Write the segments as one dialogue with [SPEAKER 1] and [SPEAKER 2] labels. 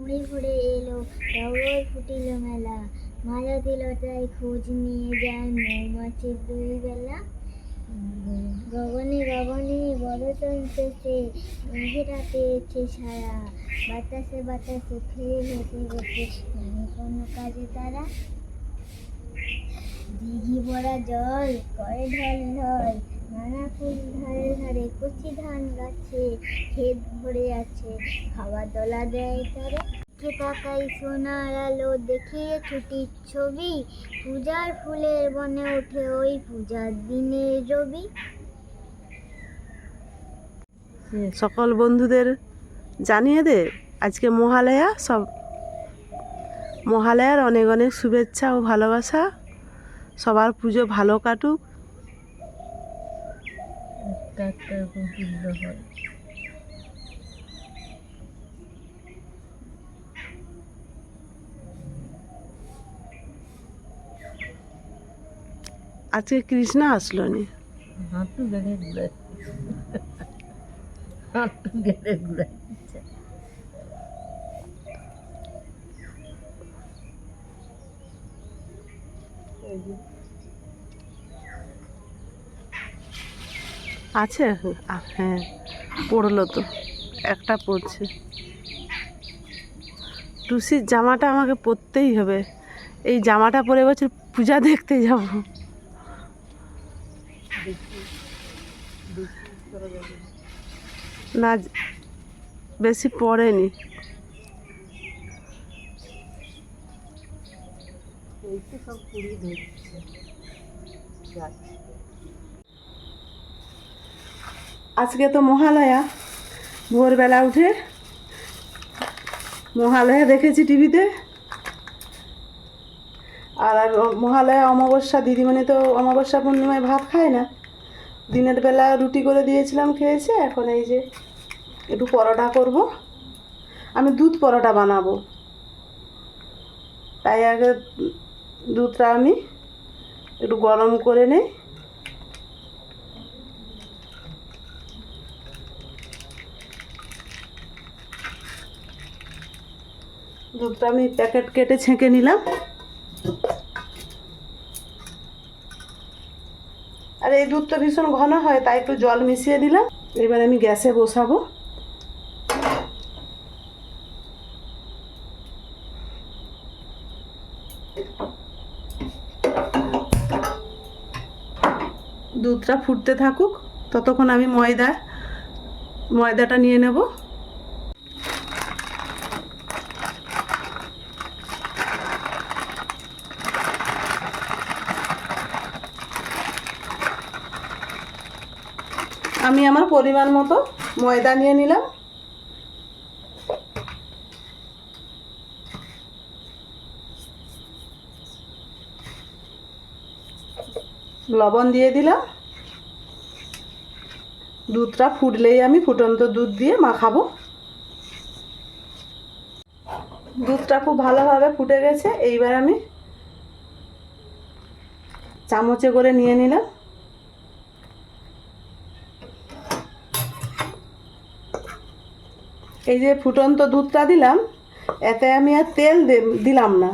[SPEAKER 1] কুঁড়ি ভরে এলো, টগর ফুটিল মেলা, মালতী লতায় খোঁজ নিয়ে যায় মৌমাছির দুই বেলা। গগনে গগনে বদতল পেতে মেঘেরা পেয়েছে সারা, বাতাসে বাতাসে ফিরে হেঁটে গেছে জানি কোনো কাজে তারা। দিঘি ভরা জল করে ঢল ঢল, নানা ফুল ধারে ধারে কচি ধান গাছে, ক্ষেত ভরে আছে খাওয়া দলা দেয় তারে। কে তাকাই সোনার আলো দেখিয়ে ছুটির ছবি, পূজার ফুলের বনে ওঠে ওই পূজার দিনের রবি।
[SPEAKER 2] সকল বন্ধুদের জানিয়ে দে আজকে মহালয়া, সব মহালয়ার অনেক অনেক শুভেচ্ছা ও ভালোবাসা। সবার পুজো ভালো কাটুক। আজকে কৃষ্ণা আসলো নি।
[SPEAKER 3] হাঁটু গেড়ে ঘুরে হাঁটু গেড়ে ঘুরে
[SPEAKER 2] আছে, হ্যাঁ পড়লো তো, একটা পড়ছে। টুসির জামাটা আমাকে পরতেই হবে, এই জামাটা পরে বছর পূজা দেখতে যাব। না বেশি পড়েনি।
[SPEAKER 3] সব কুড়ি ধরছে।
[SPEAKER 2] আজকে তো মহালয়া, ভোরবেলা উঠে মহালয়া দেখেছি টিভিতে। আর মহালয়া অমাবস্যা, দিদিমণি তো অমাবস্যা পূর্ণিমায় ভাত খায় না, দিনের বেলা রুটি করে দিয়েছিলাম, খেয়েছে। এখন এই যে একটু পরোটা করব, আমি দুধ পরোটা বানাবো। তাই আগে দুধটা আমি একটু গরম করে নেই। দুধটা আমি প্যাকেট কেটে ছেঁকে নিলাম। আর এই দুধটা ভীষণ ঘন হয়, তাই একটু জল মিশিয়ে দিলাম। এবার আমি গ্যাসে বসাবো। দুধটা ফুটতে থাকুক, ততক্ষণ আমি ময়দাটা নিয়ে নেব। আমি আমার পরিমাণ মতো ময়দা নিয়ে নিলাম। লবণ দিয়ে দিলাম। দুধটা ফুটলেই আমি ফুটন্ত দুধ দিয়ে মাখাবো। দুধটা খুব ভালোভাবে ফুটে গেছে। এইবার আমি চামচে করে নিয়ে নিলাম। এই যে ফুটন্ত দুধটা দিলাম, এতে আমি আর তেল দিলাম না।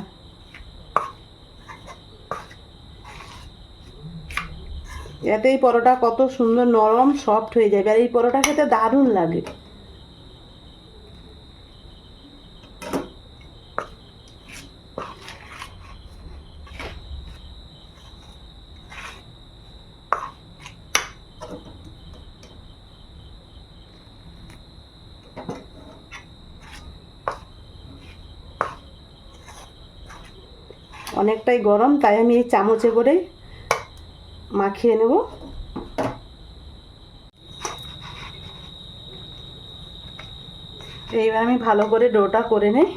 [SPEAKER 2] এতেই পরোটা কত সুন্দর নরম সফট হয়ে যাবে, আর এই পরোটা খেতে দারুণ লাগে। অনেকটাই গরম, তাই আমি এই চামচে করেই মাখিয়ে নেব। এইবার আমি ভালো করে ডোটা করে নেই।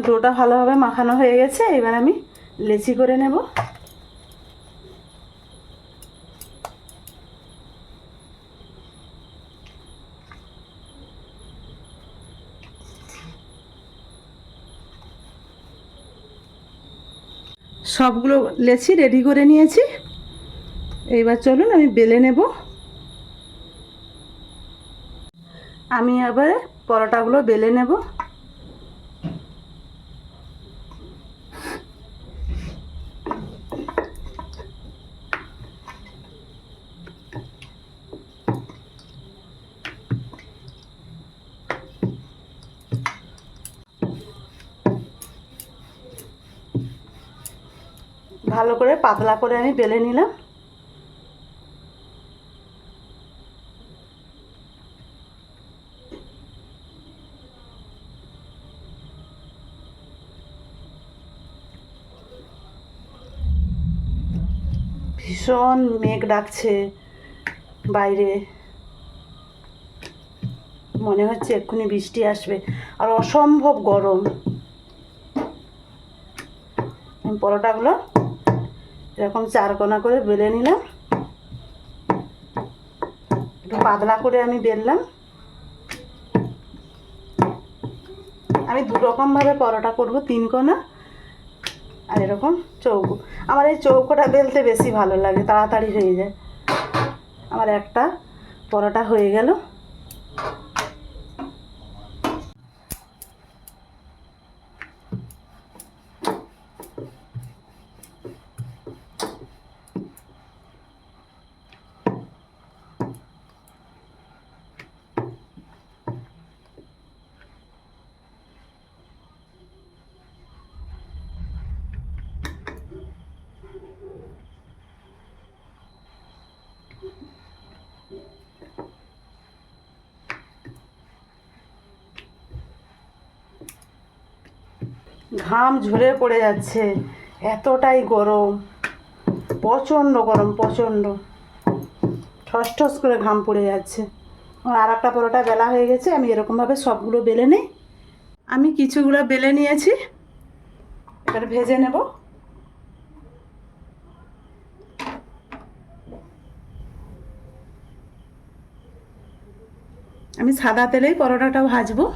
[SPEAKER 2] ডোটা ভালোভাবে মাখানো হয়ে গেছে। এবার আমি লেচি করে নেব। সবগুলো লেচি রেডি করে নিয়েছি। এইবার চলুন আমি বেলে নেব। আমি এবারে পরোটাগুলো বেলে নেব। ভালো করে পাতলা করে আমি বেলে নিলাম। ভীষণ মেঘ ডাকছে বাইরে, মনে হচ্ছে এক্ষুনি বৃষ্টি আসবে, আর অসম্ভব গরম। আমি পরোটাগুলো এরকম চারকোনা করে বেলে নিলাম, একটু পাতলা করে আমি বেললাম। আমি দু রকমভাবে পরোটা করব, 3 কোনা আর এরকম চৌকো। আমার এই চৌকোটা বেলতে বেশি ভালো লাগে, তাড়াতাড়ি হয়ে যায়। আমার একটা পরোটা হয়ে গেল। ঘাম ঝরে পড়ে যাচ্ছে, এতটাই গরম, প্রচণ্ড গরম, প্রচণ্ড ঠস ঠস করে ঘাম পড়ে যাচ্ছে। আর একটা পরোটা বেলা হয়ে গেছে, আমি এরকমভাবে সবগুলো বেলে নিই। আমি কিছুগুলো বেলে নিয়েছি, এবার ভেজে নেব। আমি সাদা তেলেই পরোটাটা ভাজবো।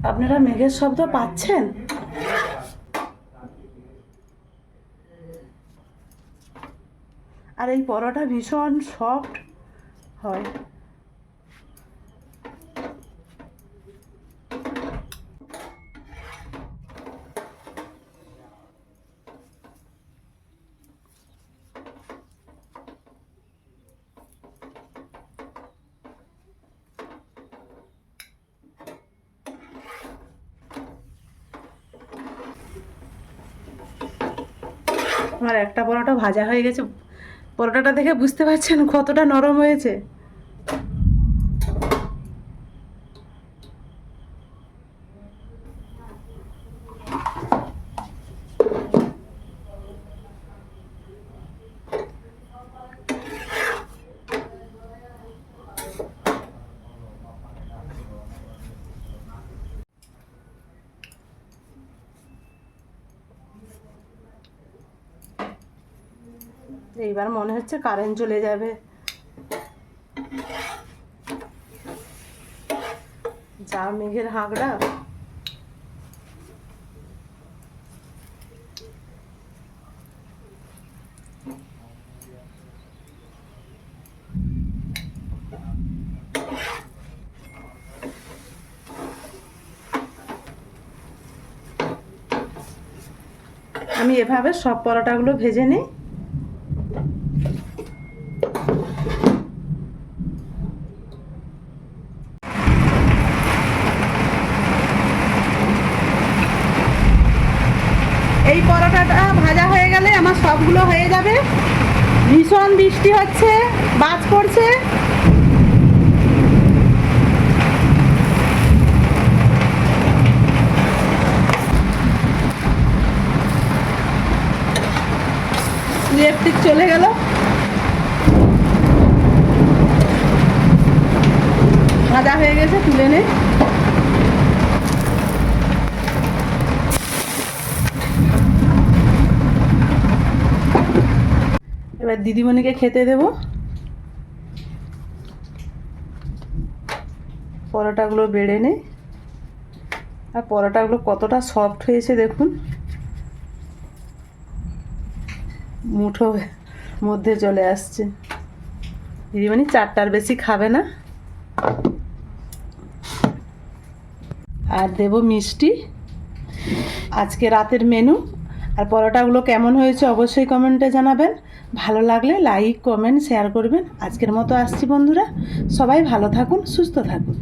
[SPEAKER 2] আপনারা মেঘের শব্দ পাচ্ছেন? আর এই পরোটা ভীষণ সফট হয়। আমার একটা পরোটা ভাজা হয়ে গেছে। পরোটাটা দেখে বুঝতে পারছেন কতটা নরম হয়েছে। এইবার মনে হচ্ছে কারেন্ট চলে যাবে, যা মেঘের হাঁকড়া। আমি এভাবে সব পরোটাগুলো ভেজে নিই। এই পরোটাটা ভাজা হয়ে গেলে আমার সবগুলো হয়ে যাবে। ভীষণ বৃষ্টি হচ্ছে, বাজ পড়ছে। ইলেকট্রিক চলে গেল। ভাজা হয়ে গেছে, তুলে নে। এবার দিদিমণিকে খেতে দেব। পরোটাগুলো বেড়ে নেই। আর পরোটাগুলো কতটা সফট হয়েছে দেখুন, মুঠো মধ্যে চলে আসছে। দিদিমণি 4টার বেশি খাবে না। আর দেব মিষ্টি। আজকে রাতের মেনু। আর পরোটাগুলো কেমন হয়েছে অবশ্যই কমেন্টে জানাবেন। ভালো লাগলে লাইক কমেন্ট শেয়ার করবেন। আজকের মতো আসছি বন্ধুরা, সবাই ভালো থাকুন, সুস্থ থাকুন।